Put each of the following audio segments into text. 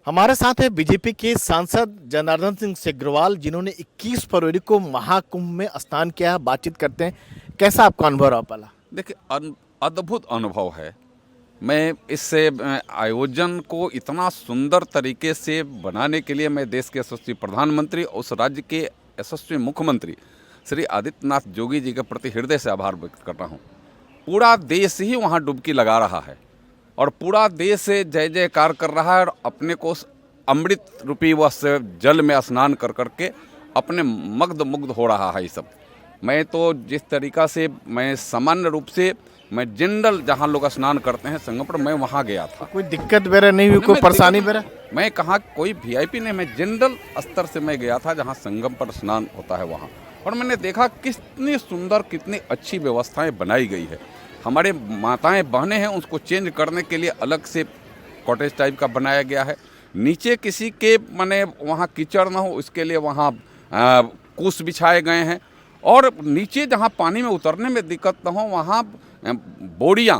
हमारे साथ है बीजेपी के सांसद जनार्दन सिंह सिग्रीवाल, जिन्होंने 21 फरवरी को महाकुंभ में स्नान किया है। बातचीत करते हैं, कैसा आपका अनुभव रहा पहला? देखिए अद्भुत अनुभव है। मैं इससे आयोजन को इतना सुंदर तरीके से बनाने के लिए मैं देश के यशस्वी प्रधानमंत्री और उस राज्य के यशस्वी मुख्यमंत्री श्री आदित्यनाथ जोगी जी के प्रति हृदय से आभार व्यक्त कर रहा हूँ। पूरा देश ही वहाँ डुबकी लगा रहा है और पूरा देश जय जयकार कर रहा है और अपने को उस अमृत रूपी वह जल में स्नान कर करके अपने मग्ध मुग्ध हो रहा है ये सब। मैं तो जिस तरीक़ा से मैं सामान्य रूप से मैं जनरल जहाँ लोग स्नान करते हैं संगम पर, मैं वहाँ गया था। कोई दिक्कत वगैरह नहीं हुई, कोई परेशानी वगैरह? मैं कहाँ कोई वीआईपी नहीं, मैं जनरल स्तर से मैं गया था जहाँ संगम पर स्नान होता है वहाँ, और मैंने देखा कितनी सुंदर कितनी अच्छी व्यवस्थाएं बनाई गई है। हमारे माताएं बहनें हैं, उसको चेंज करने के लिए अलग से कॉटेज टाइप का बनाया गया है। नीचे किसी के माने वहाँ कीचड़ ना हो इसके लिए वहाँ कूस बिछाए गए हैं, और नीचे जहाँ पानी में उतरने में दिक्कत ना हो वहाँ बोरियाँ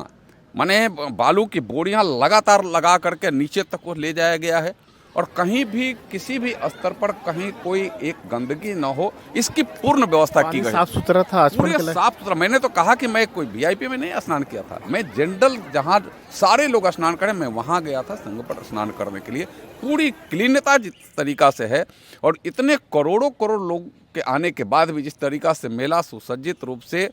माने बालू की बोरियाँ लगातार लगा करके नीचे तक को ले जाया गया है, और कहीं भी किसी भी स्तर पर कहीं कोई एक गंदगी न हो इसकी पूर्ण व्यवस्था की गई। साफ सुथरा था, पूरे साफ सुथरा। मैंने तो कहा कि मैं कोई वीआईपी में नहीं स्नान किया था, मैं जनरल जहाँ सारे लोग स्नान करें मैं वहाँ गया था संगम पर स्नान करने के लिए। पूरी क्लीनता जिस तरीका से है और इतने करोड़ों करोड़ लोग के आने के बाद भी जिस तरीका से मेला सुसज्जित रूप से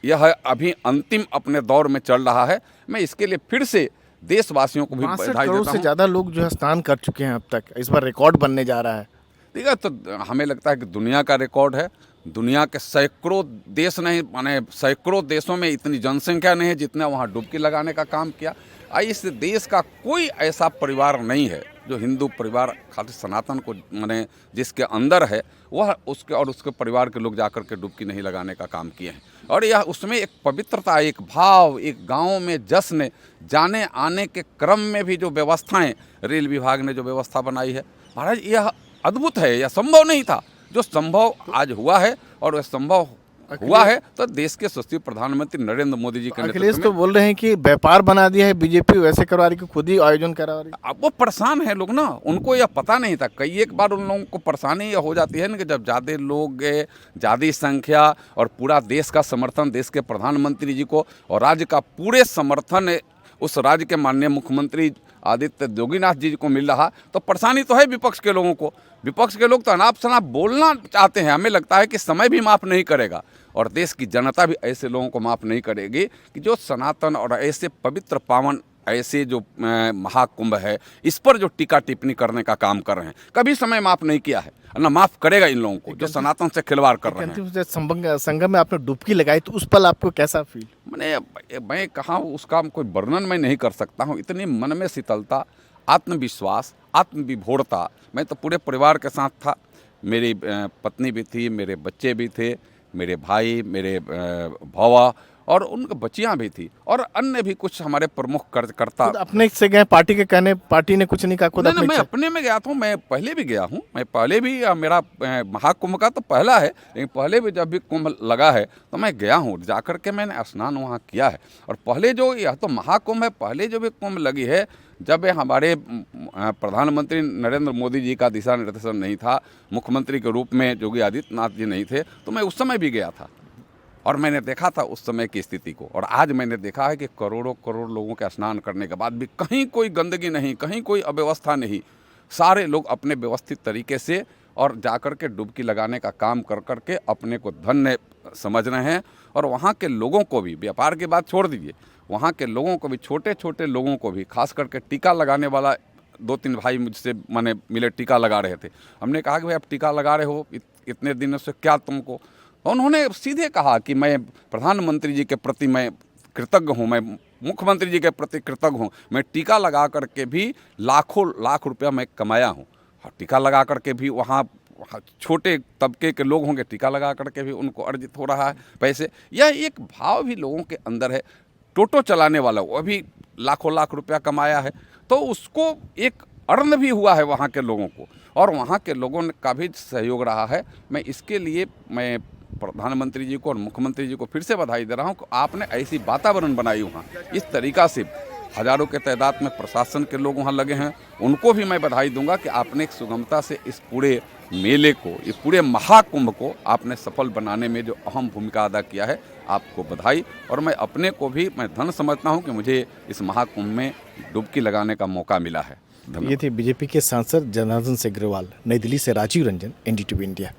यह अभी अंतिम अपने दौर में चल रहा है, मैं इसके लिए फिर से देशवासियों को भी बधाई देता हूं। से ज़्यादा लोग जो है स्नान कर चुके हैं अब तक, इस बार रिकॉर्ड बनने जा रहा है। ठीक है, तो हमें लगता है कि दुनिया का रिकॉर्ड है। दुनिया के सैकड़ों देश नहीं माने सैकड़ों देशों में इतनी जनसंख्या नहीं है जितना वहाँ डुबकी लगाने का काम किया। इस देश का कोई ऐसा परिवार नहीं है जो हिंदू परिवार खातिर सनातन को माने जिसके अंदर है वह उसके और उसके परिवार के लोग जाकर के डुबकी नहीं लगाने का काम किए हैं। और यह उसमें एक पवित्रता, एक भाव, एक गाँव में जश्न, जाने आने के क्रम में भी जो व्यवस्थाएं रेल विभाग ने जो व्यवस्था बनाई है, महाराज यह अद्भुत है। यह संभव नहीं था, जो संभव आज हुआ है, और वह संभव हुआ है तो देश के यशस्वी प्रधानमंत्री नरेंद्र मोदी जी के अखिलेश तो बोल रहे हैं कि व्यापार बना दिया है बीजेपी, वैसे करवा रही, खुद ही आयोजन करा रही। अब वो परेशान है लोग ना, उनको यह पता नहीं था। कई एक बार उन लोगों को परेशानी यह हो जाती है ना कि जब ज़्यादा लोग, ज़्यादा संख्या और पूरा देश का समर्थन देश के प्रधानमंत्री जी को और राज्य का पूरे समर्थन उस राज्य के माननीय मुख्यमंत्री आदित्य योगीनाथ जी को मिल रहा, तो परेशानी तो है विपक्ष के लोगों को। विपक्ष के लोग तो अनाप शनाप बोलना चाहते हैं, हमें लगता है कि समय भी माफ़ नहीं करेगा और देश की जनता भी ऐसे लोगों को माफ़ नहीं करेगी कि जो सनातन और ऐसे पवित्र पावन ऐसे जो महाकुंभ है इस पर जो टीका टिप्पणी करने का काम कर रहे हैं। कभी समय माफ़ नहीं किया है, ना माफ़ करेगा इन लोगों को जो सनातन से खिलवाड़ कर रहे हैं। संगम में आपने डुबकी लगाई तो उस पल आपको कैसा फील? मैं कहा उसका कोई वर्णन मैं नहीं कर सकता हूँ। इतनी मन में शीतलता, आत्मविश्वास, आत्मविभोरता। मैं तो पूरे परिवार के साथ था, मेरी पत्नी भी थी, मेरे बच्चे भी थे, मेरे भाई, मेरे भौवा और उनकी बच्चियां भी थी, और अन्य भी कुछ हमारे प्रमुख कार्यकर्ता। अपने से गए, पार्टी के कहने पार्टी ने कुछ नहीं कहा? खुद मैं अपने में गया था, मैं पहले भी गया हूँ। मैं पहले भी मेरा महाकुंभ का तो पहला है, लेकिन पहले भी जब भी कुंभ लगा है तो मैं गया हूँ, जाकर के मैंने स्नान वहाँ किया है। और पहले जो यह तो महाकुंभ है, पहले जो भी कुंभ लगी है जब हमारे प्रधानमंत्री नरेंद्र मोदी जी का दिशा निर्देशन नहीं था, मुख्यमंत्री के रूप में योगी आदित्यनाथ जी नहीं थे, तो मैं उस समय भी गया था और मैंने देखा था उस समय की स्थिति को। और आज मैंने देखा है कि करोड़ों करोड़ लोगों के स्नान करने के बाद भी कहीं कोई गंदगी नहीं, कहीं कोई अव्यवस्था नहीं। सारे लोग अपने व्यवस्थित तरीके से और जाकर के डुबकी लगाने का काम कर करके अपने को धन्य समझ रहे हैं। और वहाँ के लोगों को भी, व्यापार की बात छोड़ दीजिए, वहाँ के लोगों को भी, छोटे छोटे लोगों को भी, खास करके टीका लगाने वाला 2-3 भाई मुझसे माने मिले, टीका लगा रहे थे। हमने कहा कि भाई आप टीका लगा रहे हो इतने दिनों से, क्या तुमको? उन्होंने सीधे कहा कि मैं प्रधानमंत्री जी के प्रति मैं कृतज्ञ हूँ, मैं मुख्यमंत्री जी के प्रति कृतज्ञ हूँ। मैं टीका लगा करके भी लाखों लाख रुपया मैं कमाया हूँ। टीका लगा करके भी वहाँ छोटे तबके के लोग होंगे, टीका लगा करके भी उनको अर्जित हो रहा है पैसे। यह एक भाव भी लोगों के अंदर है। टोटो चलाने वाला वो भी लाखों लाख रुपया कमाया है, तो उसको एक अर्न भी हुआ है वहाँ के लोगों को, और वहाँ के लोगों का भी सहयोग रहा है। मैं इसके लिए मैं प्रधानमंत्री जी को और मुख्यमंत्री जी को फिर से बधाई दे रहा हूँ कि आपने ऐसी वातावरण बनाई वहाँ, इस तरीका से हज़ारों के तादाद में प्रशासन के लोग वहाँ लगे हैं, उनको भी मैं बधाई दूंगा कि आपने एक सुगमता से इस पूरे मेले को, ये पूरे महाकुंभ को आपने सफल बनाने में जो अहम भूमिका अदा किया है, आपको बधाई। और मैं अपने को भी मैं धन्य समझता हूँ कि मुझे इस महाकुंभ में डुबकी लगाने का मौका मिला है। ये थे बीजेपी के सांसद जनार्दन सिंह अग्रवाल। नई दिल्ली से राजीव रंजन, एनडीटीवी इंडिया।